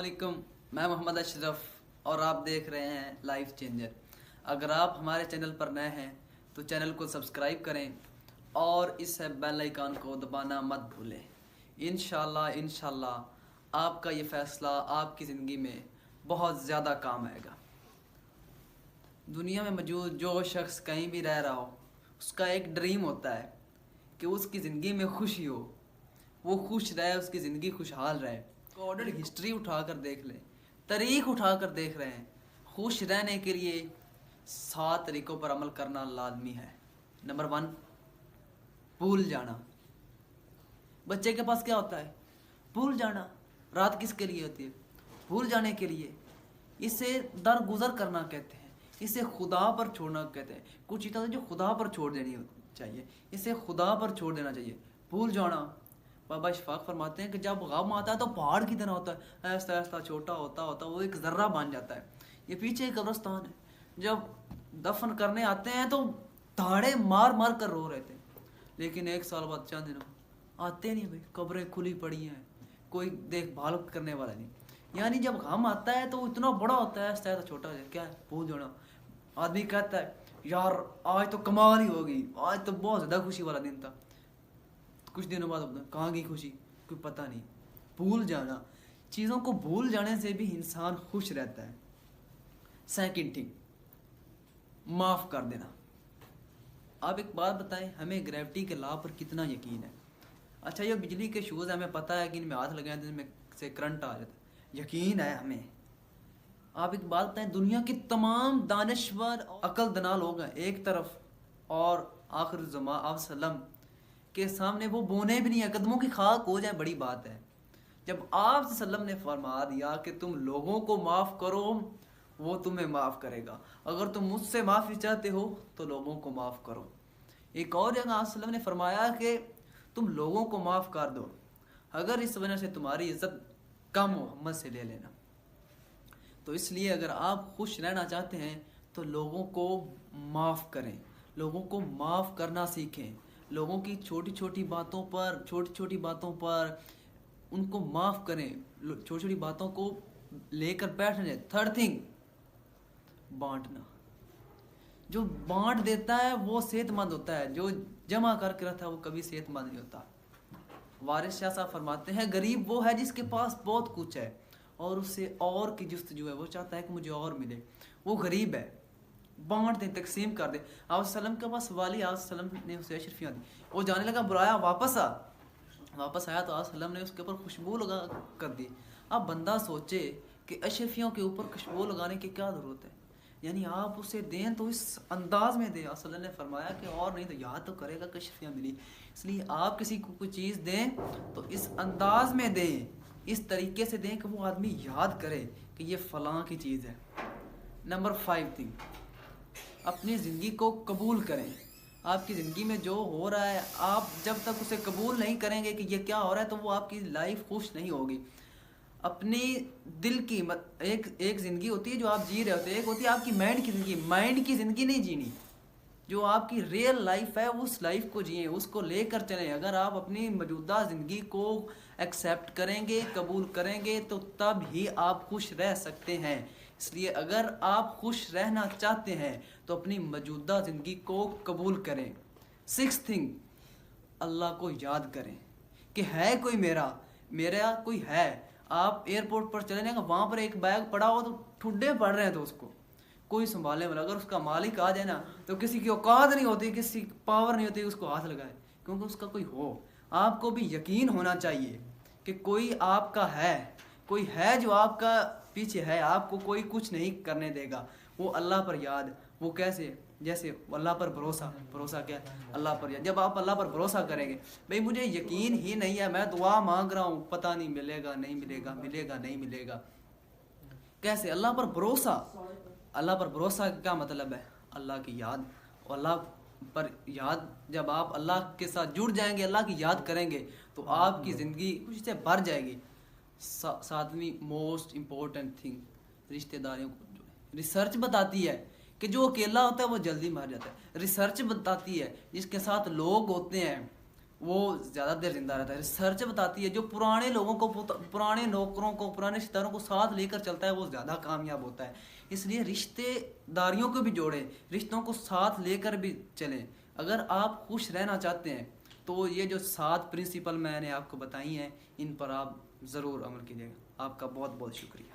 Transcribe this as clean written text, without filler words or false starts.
अस्सलामुअलैकुम। मैं मोहम्मद अशरफ और आप देख रहे हैं लाइफ चेंजर। अगर आप हमारे चैनल पर नए हैं तो चैनल को सब्सक्राइब करें और इस बेल आइकन को दबाना मत भूलें। इंशाल्लाह आपका ये फ़ैसला आपकी ज़िंदगी में बहुत ज़्यादा काम आएगा। दुनिया में मौजूद जो शख्स कहीं भी रह रहा हो, उसका एक ड्रीम होता है कि उसकी ज़िंदगी में खुशी हो, वो खुश रहे, उसकी ज़िंदगी खुशहाल रहे। रिकॉर्डेड हिस्ट्री उठाकर देख लें, तारीख उठाकर देख रहे हैं। खुश रहने के लिए 7 तरीक़ों पर अमल करना लाजमी है। नंबर 1, भूल जाना। बच्चे के पास क्या होता है? भूल जाना। रात किसके लिए होती है? भूल जाने के लिए। इसे दरगुजर करना कहते हैं, इसे खुदा पर छोड़ना कहते हैं। कुछ चीज़ें जो खुदा पर छोड़ देनी चाहिए, इसे खुदा पर छोड़ देना चाहिए। भूल जाना। बाबा इशफाक फरमाते हैं कि जब गम आता है तो पहाड़ की तरह होता है, ऐसा ऐसा छोटा होता होता वो एक ज़र्रा बन जाता है। ये पीछे एक कब्रस्तान है, जब दफन करने आते हैं तो धाड़े मार मार कर रो रहे थे, लेकिन 1 साल बाद चंद दिन आते नहीं भाई, कब्रें खुली पड़ी हैं, कोई देखभाल करने वाला नहीं। यानी जब गम आता है तो इतना बड़ा होता है, ऐसा ऐसा छोटा है। क्या है? भूल जाना। आदमी कहता है यार आज तो कमाल ही होगी, आज तो बहुत ज़्यादा खुशी वाला दिन था। कुछ दिनों बाद अपना कहाँ गई खुशी, कोई पता नहीं। भूल जाना। चीज़ों को भूल जाने से भी इंसान खुश रहता है। सेकंड थिंग, माफ़ कर देना। आप एक बात बताएं, हमें ग्रेविटी के लॉ पर कितना यकीन है? अच्छा, ये बिजली के शूज़ हमें पता है कि इनमें हाथ लगाए तो इनमें से करंट आ जाता है, यकीन है हमें। आप एक बात बताएं, दुनिया के तमाम दानिश्वर अक्लदना लोग हैं एक तरफ, और आखिर ज़मा आप सल्लम के सामने वो बोने भी नहीं है, कदमों की खाक हो जाए, बड़ी बात है। जब आप सल्लम ने फरमा दिया कि तुम लोगों को माफ़ करो, वो तुम्हें माफ़ करेगा। अगर तुम मुझसे माफ़ी चाहते हो तो लोगों को माफ़ करो। एक और जगह आप सल्लम ने फरमाया कि तुम लोगों को माफ़ कर दो, अगर इस वजह से तुम्हारी इज्जत कम हो मुझसे ले लेना। तो इसलिए अगर आप खुश रहना चाहते हैं तो लोगों को माफ़ करें, लोगों को माफ़ करना सीखें। लोगों की छोटी छोटी बातों पर उनको माफ़ करें, छोटी छोटी बातों को लेकर बैठने। थर्ड थिंग, बांटना। जो बांट देता है वो सेहतमंद होता है, जो जमा करके रखता है वो कभी सेहतमंद नहीं होता। वारिस शाह साहब फरमाते हैं गरीब वो है जिसके पास बहुत कुछ है और उससे और की जुस्तजू है, वो चाहता है कि मुझे और मिले, वो गरीब है। बांट दें, तकसीम कर दें। आप सल्लम के पास वाली आप सल्लम ने उसे अशरफियाँ दी, वो जाने लगा, बुलाया, वापस आया तो आप सल्लम ने उसके ऊपर खुशबू लगा कर दी। अब बंदा सोचे कि अशरफियों के ऊपर खुशबू लगाने की क्या ज़रूरत है, यानी आप उसे दें तो इस अंदाज में दें। आप सल्लम ने फरमाया कि और नहीं तो याद तो करेगा कि अशरफियाँ मिली। इसलिए आप किसी को कोई चीज़ दें तो इस अंदाज में दें, इस तरीके से दें कि वो आदमी याद करे कि ये फ़लाँ की चीज़ है। नंबर 5 थिंग, अपनी ज़िंदगी को कबूल करें। आपकी ज़िंदगी में जो हो रहा है, आप जब तक उसे कबूल नहीं करेंगे कि ये क्या हो रहा है, तो वो आपकी लाइफ खुश नहीं होगी। अपनी दिल की एक ज़िंदगी होती है जो आप जी रहे होते हैं, एक होती है आपकी माइंड की ज़िंदगी। माइंड की ज़िंदगी नहीं जीनी, जो आपकी रियल लाइफ है उस लाइफ को जिए, उसको लेकर चलें। अगर आप अपनी मौजूदा ज़िंदगी को एक्सेप्ट करेंगे, कबूल करेंगे, तो तब ही आप खुश रह सकते हैं। इसलिए अगर आप खुश रहना चाहते हैं तो अपनी मौजूदा ज़िंदगी को कबूल करें। 6th थिंग, अल्लाह को याद करें कि है कोई मेरा कोई है। आप एयरपोर्ट पर चले जाएंगे, वहाँ पर एक बैग पड़ा हो तो ठुड्डे पड़ रहे हैं तो उसको कोई संभालने वाला, अगर उसका मालिक आ जाए ना तो किसी की औकात नहीं होती, किसी की पावर नहीं होती उसको हाथ लगाए, क्योंकि उसका कोई हो। आपको भी यकीन होना चाहिए कि कोई आपका है, कोई है जो आपका पीछे है, आपको कोई कुछ नहीं करने देगा। वो अल्लाह पर याद, वो कैसे, जैसे अल्लाह पर भरोसा क्या है? अल्लाह पर याद। जब आप अल्लाह पर भरोसा करेंगे, भाई मुझे यकीन ही नहीं है, मैं दुआ मांग रहा हूँ, पता नहीं मिलेगा नहीं मिलेगा, मिलेगा नहीं मिलेगा, कैसे? अल्लाह पर भरोसा। अल्लाह पर भरोसा का क्या मतलब है? अल्लाह की याद। और अल्लाह पर याद, जब आप अल्लाह के साथ जुड़ जाएंगे, अल्लाह की याद करेंगे, तो आपकी ज़िंदगी खुशी से भर जाएगी। 7वीं मोस्ट इम्पोर्टेंट थिंग, रिश्तेदारियों को जोड़ें। रिसर्च बताती है कि जो अकेला होता है वो जल्दी मर जाता है। रिसर्च बताती है जिसके साथ लोग होते हैं वो ज़्यादा देर जिंदा रहता है। रिसर्च बताती है जो पुराने लोगों को, पुराने नौकरों को, पुराने रिश्तेदारों को साथ लेकर चलता है वो ज़्यादा कामयाब होता है। इसलिए रिश्तेदारियों को भी जोड़ें, रिश्तों को साथ लेकर भी चलें। अगर आप खुश रहना चाहते हैं तो ये जो 7 प्रिंसिपल मैंने आपको बताई हैं इन पर आप ज़रूर अमल कीजिएगा। आपका बहुत बहुत शुक्रिया।